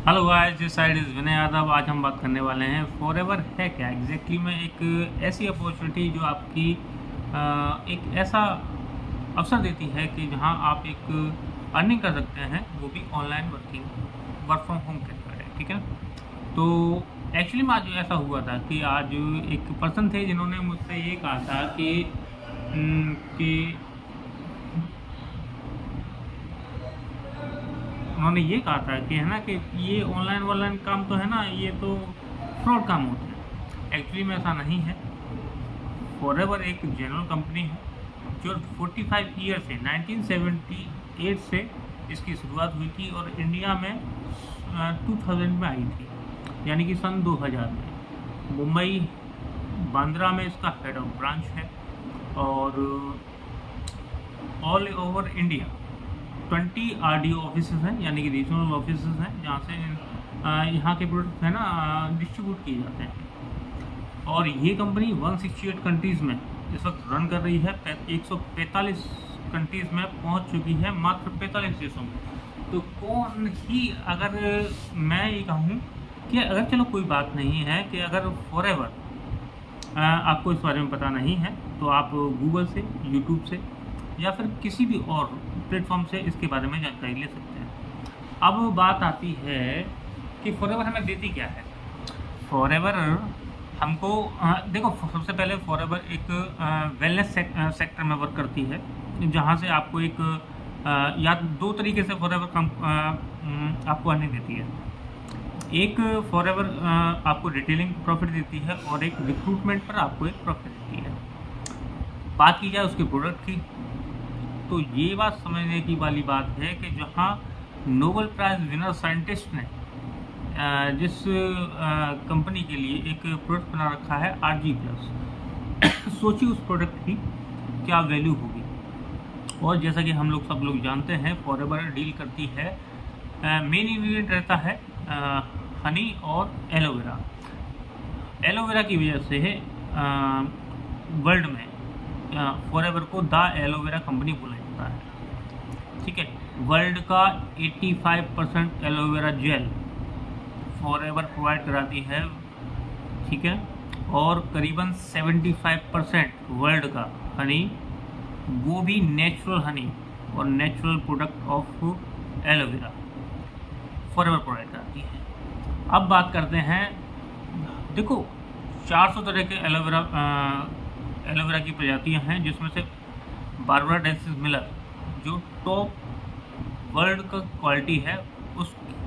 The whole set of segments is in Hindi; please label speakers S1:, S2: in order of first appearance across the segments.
S1: Hello guys, this side is Vinay Yadav. आज हम बात करने वाले हैं फॉरएवर है क्या एग्जैक्टली में। एक ऐसी अपॉर्चुनिटी जो आपकी एक ऐसा अवसर देती है कि जहां आप एक अर्निंग कर सकते हैं, वो भी ऑनलाइन वर्क फ्रॉम होम के द्वारा। ठीक है, तो एक्चुअली में आज ऐसा हुआ था कि आज एक पर्सन थे जिन्होंने मुझसे ये कहा था कि उन्होंने ये कहा था कि है ना कि ये ऑनलाइन काम तो है ना, ये तो फ्रॉड काम होते हैं। एक्चुअली में ऐसा नहीं है। फॉरएवर एक जनरल कंपनी है जो 45 ईयर से 1978 से इसकी शुरुआत हुई थी और इंडिया में 2000 में आई थी, यानी कि सन 2000 में। मुंबई बांद्रा में इसका हेड ऑफ ब्रांच है और all over India 20 RDO office हैं, यानी कि रीजनल ऑफिस हैं, जहाँ से यहाँ के प्रोडक्ट है ना डिस्ट्रीब्यूट किए जाते हैं। और ये कंपनी 168 कंट्रीज़ में इस वक्त रन कर रही है। 145 कंट्रीज़ में पहुँच चुकी है, मात्र 45 देशों में। तो कौन ही, अगर मैं ये कहूँ कि अगर चलो कोई बात नहीं है कि अगर फॉरएवर आपको इस बारे में पता नहीं है तो आप गूगल से, यूट्यूब से या फिर किसी भी और प्लेटफॉर्म से इसके बारे में जानकारी ले सकते हैं। अब बात आती है कि फॉरएवर हमें देती क्या है। फॉरएवर हमको देखो, सबसे पहले फॉरएवर एक वेलनेस सेक्टर में वर्क करती है, जहाँ से आपको एक या दो तरीके से फॉरएवर आपको अर्निंग देती है। एक फॉरएवर आपको रिटेलिंग प्रॉफिट देती है और एक रिक्रूटमेंट पर आपको एक प्रॉफिट देती है। बात की जाए उसके प्रोडक्ट की, तो ये बात समझने की वाली बात है कि जहाँ नोबेल प्राइज़ विनर साइंटिस्ट ने जिस कंपनी के लिए एक प्रोडक्ट बना रखा है RG+, सोचिए उस प्रोडक्ट की क्या वैल्यू होगी। और जैसा कि हम लोग सब लोग जानते हैं, फॉरएवर डील करती है, मेन इंग्रेडिएंट रहता है हनी और एलोवेरा। एलोवेरा की वजह से वर्ल्ड में फॉरएवर को द एलोवेरा कंपनी बोला जाता है। ठीक है, वर्ल्ड का 85% एलोवेरा जेल फॉरएवर प्रोवाइड कराती है। ठीक है, और करीबन 75% वर्ल्ड का हनी, वो भी नेचुरल हनी और natural product of aloe vera forever provide कराती है। अब बात करते हैं, देखो 400 तरह के एलोवेरा की प्रजातियां हैं, जिसमें से बारबराडेंसिस मिलर जो टॉप वर्ल्ड का क्वालिटी है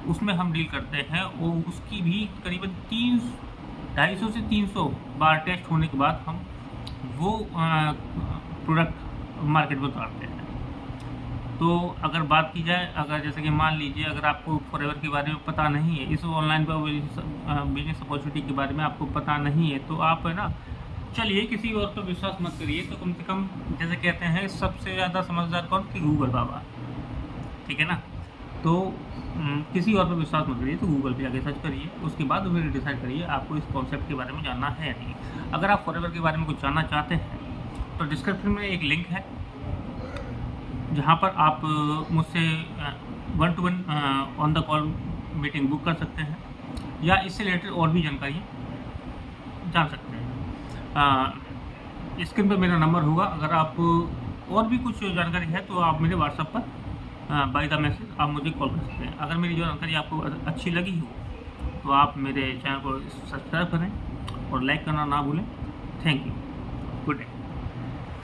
S1: उसमें हम डील करते हैं। वो उसकी भी करीबन 250 से 300 बार टेस्ट होने के बाद हम वो प्रोडक्ट मार्केट में उतारते हैं। तो अगर बात की जाए, अगर जैसे कि मान लीजिए अगर आपको फॉरएवर के बारे में पता नहीं है, इस ऑनलाइन बिजनेस अपॉर्चुनिटी के बारे में आपको पता नहीं है, तो आप है ना, चलिए किसी और पर विश्वास मत करिए। तो कम से कम जैसे कहते हैं सबसे ज़्यादा समझदार कौन कि गूगल बाबा। ठीक है ना, तो किसी और पर विश्वास मत करिए, तो गूगल पे जाके सर्च करिए, उसके बाद फिर डिसाइड करिए आपको इस कॉन्सेप्ट के बारे में जानना है या नहीं। अगर आप फॉरएवर के बारे में कुछ जानना चाहते हैं तो डिस्क्रिप्शन में एक लिंक है, जहाँ पर आप मुझसे 1-to-1 on the call meeting book कर सकते हैं या इससे रिलेटेड और भी जानकारी जान सकते हैं। स्क्रीन पर मेरा नंबर होगा। अगर आप और भी कुछ जानकारी है तो आप मेरे व्हाट्सएप पर बाय द मैसेज आप मुझे कॉल कर सकते हैं। अगर मेरी जो जानकारी आपको अच्छी लगी हो तो आप मेरे चैनल को सब्सक्राइब करें और लाइक करना ना भूलें। Thank you.